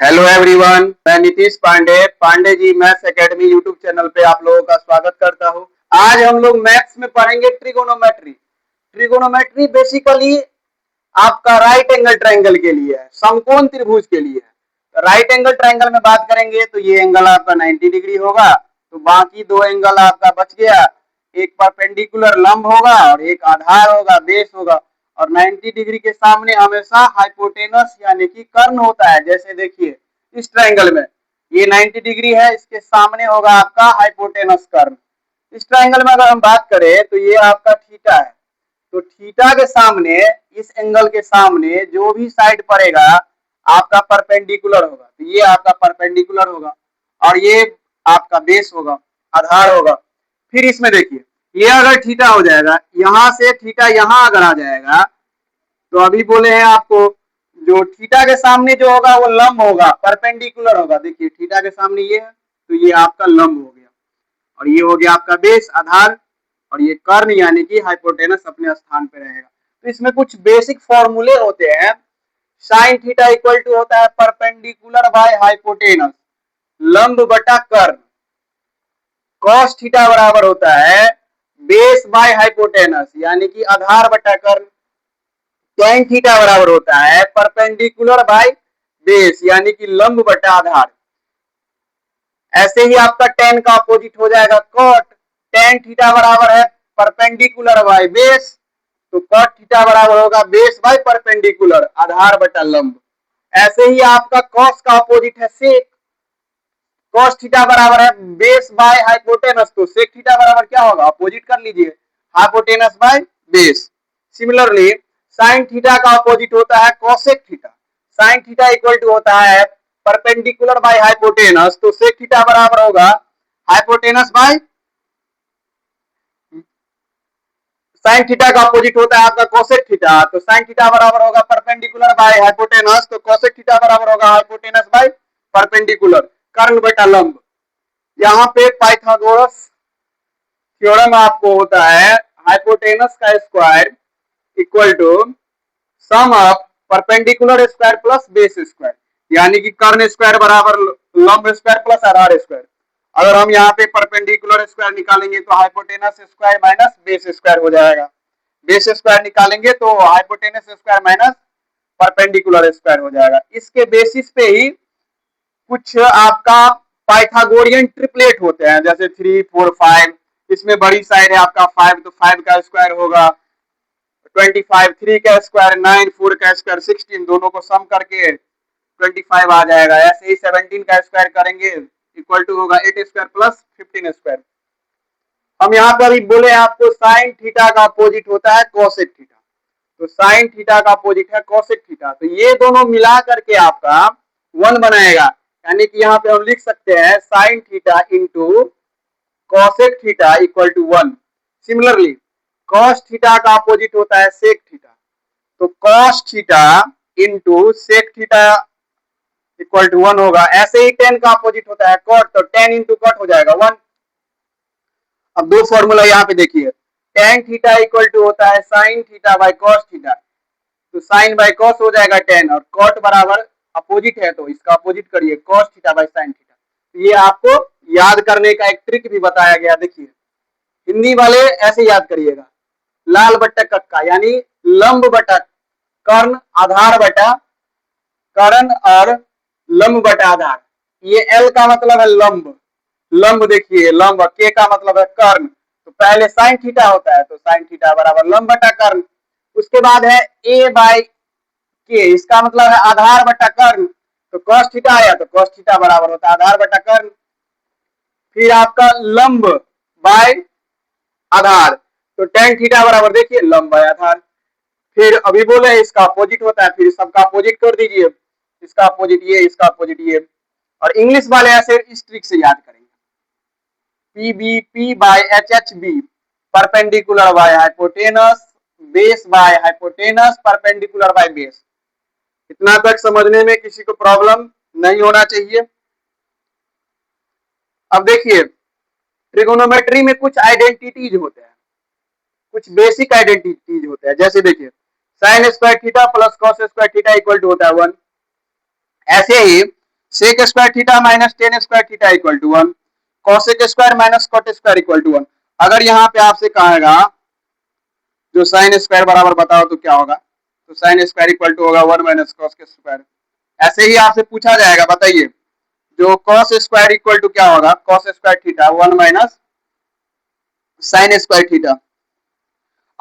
Hello everyone, मैं Nitish Pandey ji maths academy YouTube channel पे आप लोगों का स्वागत करता हूँ। आज हम लोग मैथ्स में पढ़ेंगे ट्रिगोनोमेट्री। ट्रिगोनोमेट्री बेसिकली आपका राइट एंगल ट्रायंगल के लिए है, समकोण त्रिभुज के लिए है। राइट एंगल ट्रायंगल में बात करेंगे तो ये एंगल आपका 90 डिग्री होगा, तो बाकी दो एंगल आपका बच गया। एक परपेंडिकुलर लंब होगा और एक आधार होगा, बेस होगा। और 90 डिग्री के सामने हमेशा हाइपोटेनस यानी कि कर्ण होता है। जैसे देखिए इस ट्रायंगल में ये 90 डिग्री है, इसके सामने होगा आपका हाइपोटेनस कर्ण। इस ट्रायंगल में अगर हम बात करें तो ये आपका थीटा है, तो थीटा के सामने, इस एंगल के सामने जो भी साइड पड़ेगा आपका परपेंडिकुलर होगा, तो ये आपका परपेंडिकुलर होगा और ये आपका बेस होगा, आधार होगा। फिर इसमें देखिए ये अगर थीटा हो जाएगा, यहां से थीटा यहां अगर आ जाएगा तो अभी बोले हैं आपको जो थीटा के सामने जो होगा वो लंब होगा, परपेंडिकुलर होगा। देखिए थीटा के सामने ये है तो ये आपका लंब हो गया और ये हो गया आपका बेस, आधार। और ये कर्ण यानी कि हाइपोटेनस अपने स्थान पे रहेगा। तो इसमें कुछ बेसिक फॉर्मूले होते हैं। साइन थीटा इक्वल टू होता है परपेंडिकुलर बाय हाइपोटेनस, लंब बटा कर्ण। कॉस थीटा बराबर होता है बेस बाय हाइपोटेनस यानी कि आधार बटा कर्ण। टेन थीटा बराबर होता है परपेंडिकुलर बाय बेस यानी कि लंब बटा आधार। ऐसे ही आपका टेन का अपोजिट हो जाएगा कॉट। टेन थीटा बराबर है परपेंडिकुलर बाय बेस, तो कॉट थीटा बराबर होगा बेस बाय परपेंडिकुलर, आधार बटा लंब। ऐसे ही आपका कॉस का अपोजिट है सेक। कॉस थीटा बराबर है बेस बाय हाइपोटेनस, तो सेक थीटा बराबर क्या होगा, अपोजिट कर लीजिए, hypotenuse by base. Similarly sine theta का अपोजिट होता है cosec theta. Sine theta equal to होता है परपेंडिकुलर बाय हाइपोटेनस, तो सेक थीटा बराबर होगा हाइपोटेनस बाय, साइन थीटा का अपोजिट होता है आपका कोसेक थीटा, तो साइन थीटा बराबर होगा परपेंडिकुलर बाय हाइपोटेनस, तो कोसेक थीटा बराबर होगा हाइपोटेनस बाय परपेंडिकुलर, कर्ण बटा लंब। यहाँ पे पाइथागोरस थ्योरम आपको होता है हाइपोटेनस का square equal to sum of perpendicular square plus base square, यानी कि कर्ण स्क्वायर बराबर लंब स्क्वायर प्लस आधार स्क्वायर। अगर हम यहाँ पे परपेंडिकुलर स्क्वायर निकालेंगे तो hypotenuse square minus base square हो जाएगा। बेस स्क्वायर निकालेंगे तो hypotenuse square minus perpendicular square हो जाएगा। इसके बेसिस पे ही कुछ आपका पाइथागोरियन ट्रिपलेट होते हैं, जैसे 3, 4, 5। इसमें बड़ी साइड है आपका 5, तो 5 का स्क्वायर होगा 25, 3 का स्क्वायर 9, 4 का स्क्वायर 16, दोनों को सम करके 25 आ जाएगा। ऐसे ही 17 का स्क्वायर करेंगे इक्वल टू होगा 8 स्क्वायर प्लस 15 स्क्वायर। हम यहाँ पर अभी बोले आपको साइन थीटा का अपोजिट होता है कोसेक थीटा, तो साइन थीटा का अपोजिट है कोसेक थीटा, तो ये दोनों मिला करके आपका 1 बनाएगा। यानी कि यहाँ पे हम लिख सकते हैं sine theta into cosec theta equal to 1। Similarly cos theta का अपोजिट होता है सेक थीटा, तो cos theta into sec theta equal to 1 होगा। ऐसे ही टेन का अपोजिट होता है कॉट, तो टेन इंटू कॉट हो जाएगा 1। अब दो फॉर्मूला यहाँ पे देखिए, टेन थीटा इक्वल टू होता है sine theta by cos theta, तो साइन बाय कॉस हो जाएगा 10, और कॉट बराबर अपोजिट है तो इसका अपोजिट करिए cos theta by sine theta. तो ये आपको याद करने का एक ट्रिक भी बताया गया। देखिए हिंदी वाले ऐसे याद करिएगा, लाल बट्टा कक्का यानी लंब बटा कर्ण, आधार बटा कर्ण और लंब बटा आधार। ये एल का मतलब है लंब, लंब देखिए लंब, के का मतलब है कर्ण, तो पहले साइन थीटा होता है तो साइन थीटा बराबर लंब बटा कर्ण। उसके बाद है ए बाय के, इसका मतलब है आधार बटा कर्ण, तो cos थीटा आया तो cos थीटा बराबर होता है आधार बटा कर्ण। फिर आपका लंब बाय आधार, तो tan थीटा बराबर देखिए लंब बाय आधार। फिर अभी बोले इसका अपोजिट होता है, फिर सबका अपोजिट कर दीजिए, इसका अपोजिट ये, इसका अपोजिट ये। और इंग्लिश वाले ऐसे इस ट्रिक से याद करेंगे, P B P by H H B, perpendicular by hypotenuse, base by hypotenuse, perpendicular by base. इतना तक समझने में किसी को प्रॉब्लम नहीं होना चाहिए। अब देखिए ट्रिगोनोमेट्री में कुछ आइडेंटिटीज होते हैं, कुछ बेसिक आइडेंटिटीज होते हैं। जैसे देखिए sine square theta plus cos square theta equal to होता है 1। ऐसे ही sec square theta minus tan square theta equal to 1, cosec square minus cot square equal to 1। अगर यहाँ पे आपसे कहेगा जो साइन स्क्वायर बराबर बताओ तो क्या होगा, तो साइन स्क्वायर इक्वल टू होगा 1 माइनस कॉस के स्क्वायर। ऐसे ही आपसे पूछा जाएगा, बताइए जो कॉस स्क्वायर इक्वल टू क्या होगा, cos square theta 1 minus sign square theta.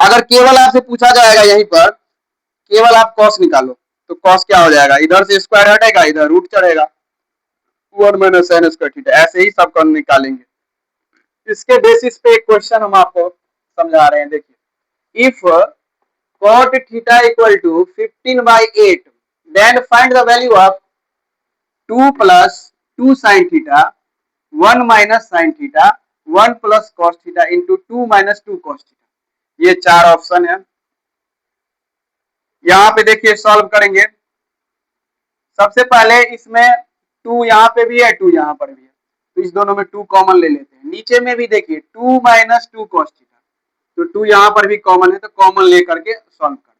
अगर केवल आपसे पूछा जाएगा यहीं पर केवल आप कॉस निकालो तो कॉस क्या हो जाएगा, इधर से स्क्वायर हटेगा इधर रूट चढ़ेगा, 1 माइनस साइन स्क्वायर थीटा। ऐसे ही सबको निकालेंगे। इसके बेसिस पे एक क्वेश्चन हम आपको समझा रहे हैं, देखिए if cot theta equal to 15/8 then find the value of 2 plus 2 sin theta 1 minus sin theta 1 plus cos theta into 2 minus 2 cos theta। ये चार ऑप्शन है, यहां पे देखिए सॉल्व करेंगे। सबसे पहले इसमें 2 यहाँ पे भी है 2 यहाँ पर भी है, तो इस दोनों में 2 कॉमन ले लेते हैं। नीचे में भी देखिए 2 माइनस 2 cos थीटा, तो 2 यहाँ पर भी कॉमन है तो कॉमन लेकर के सॉल्व करते हैं।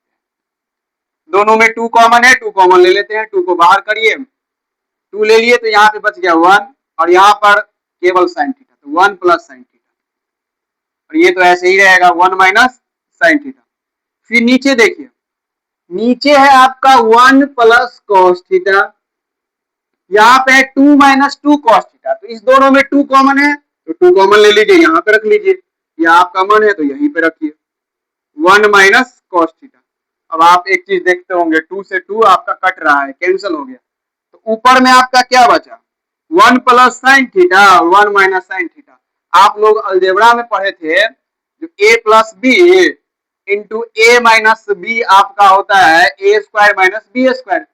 दोनों में 2 कॉमन है, 2 कॉमन ले लेते हैं, 2 को बाहर करिए, 2 ले लिए तो यहाँ पे बच गया 1 और यहाँ पर केवल साइन थीटा, तो 1 प्लस साइन थीटा, और ये तो ऐसे ही रहेगा 1 माइनस साइन थीटा। फिर नीचे देखिए, नीचे है आपका 1 प्लस कॉस थीटा, यहाँ पे 2 माइनस 2 कॉस थीटा, तो इस दोनों में 2 कॉमन है तो 2 कॉमन ले लीजिए, यहाँ पे रख लीजिए, या आपका मन है तो यहीं पे रखिए 1 माइनस कॉस थीटा। अब आप एक चीज देखते होंगे 2 से 2 आपका कट रहा है, कैंसिल हो गया, तो ऊपर में आपका क्या बचा 1 plus sine theta 1 minus sine theta. आप लोग अलजेब्रा में पढ़े थे जो a plus B into A minus B आपका होता है A square minus B square,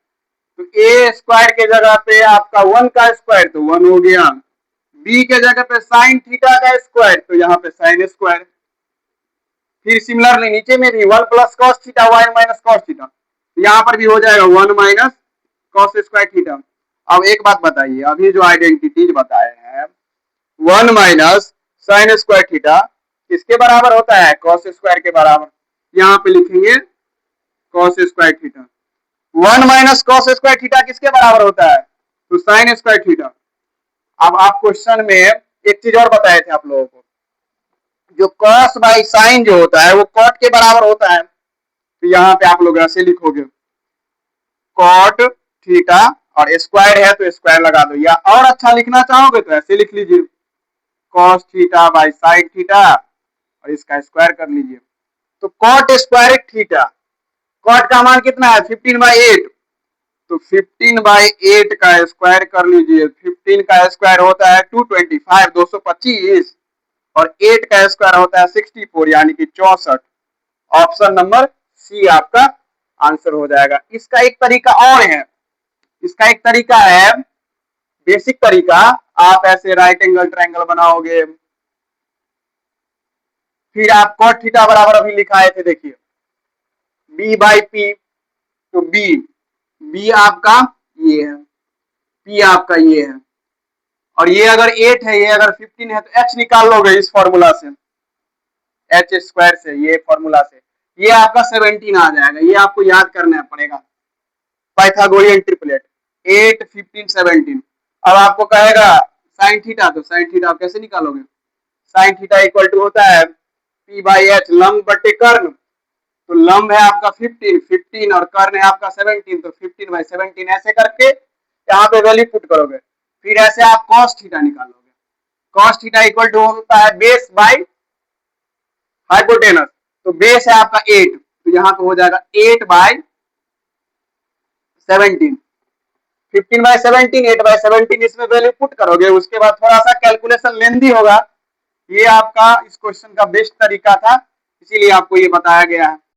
तो ए स्क्वायर के जगह पे आपका 1 का स्क्वायर तो 1 हो गया, बी के जगह पे साइन थीटा का स्क्वायर तो यहाँ पे साइन स्क्वायर। फिर सिमिलरली नीचे में भी 1 plus cos theta 1 minus cos theta, यहाँ पर भी हो जाएगा 1 माइनस कॉस स्क्वायर थीटा। अब एक बात बताइए, अभी जो आइडेंटिटीज बताए हैं 1 माइनस साइन स्क्वायर थीटा किसके बराबर होता है, कॉस स्क्वायर के बराबर। यहाँ पे लिखेंगे cos square theta. 1 minus cos square theta किसके बराबर होता है, तो साइन स्क्वायर थीटा। अब आप क्वेश्चन में एक चीज और बताए थे आप लोगों को, जो कॉस बाई साइन जो होता है वो कॉट के बराबर होता है, तो यहाँ पे आप लोग ऐसे लिखोगे कॉट थीटा और स्क्वायर है तो स्क्वायर लगा दो, या और अच्छा लिखना चाहोगे तो ऐसे लिख लीजिए cos theta by sine theta और इसका स्क्वायर कर लीजिए। तो कॉट स्क्वायर थीटा, कॉट का मान कितना है 15/8, तो 15/8 का स्क्वायर कर लीजिए, 15 का स्क्वायर होता है 225 225 और 8 का स्क्वायर होता है 64 यानी कि 64। ऑप्शन नंबर सी आपका आंसर हो जाएगा। इसका एक तरीका और है, इसका एक तरीका है बेसिक तरीका, आप ऐसे राइट एंगल ट्रायंगल बनाओगे, फिर आप कॉट थीटा बराबर अभी लिखाए थे देखिए b बाई पी, तो b आपका ये है, p आपका ये है, और ये अगर 8 है ये अगर 15 है तो h निकाल लोगे इस फॉर्मूला से, h स्क्वायर से, ये फॉर्मूला से ये आपका 17 आ जाएगा। ये आपको याद करना पड़ेगा, पाइथागोरियन ट्रिपलेट 8 15 17। अब आपको कहेगा साइन थीटा, तो साइन थीटा आप कैसे निकालोगे, साइन थीटा इक्वल टू होता है p बाई एच लंब बटे कर्ण, तो लंब है आपका 15 और कर्ण है आपका 17, तो 15/17 ऐसे करके यहाँ पे वैल्यू पुट करोगे, फिर ऐसे आप cos थीटा निकालोगे। cos थीटा इक्वल टू होता है बेस बाई हाइपोटेनस, तो बेस है आपका 8, तो यहाँ पे हो जाएगा 8/17, 15/17 8/17 इसमें वैल्यू पुट करोगे, उसके बाद थोड़ा सा कैलकुलेशन लेंदी होगा। ये आपका इस क्वेश्चन का बेस्ट तरीका था, इसीलिए आपको ये बताया गया है।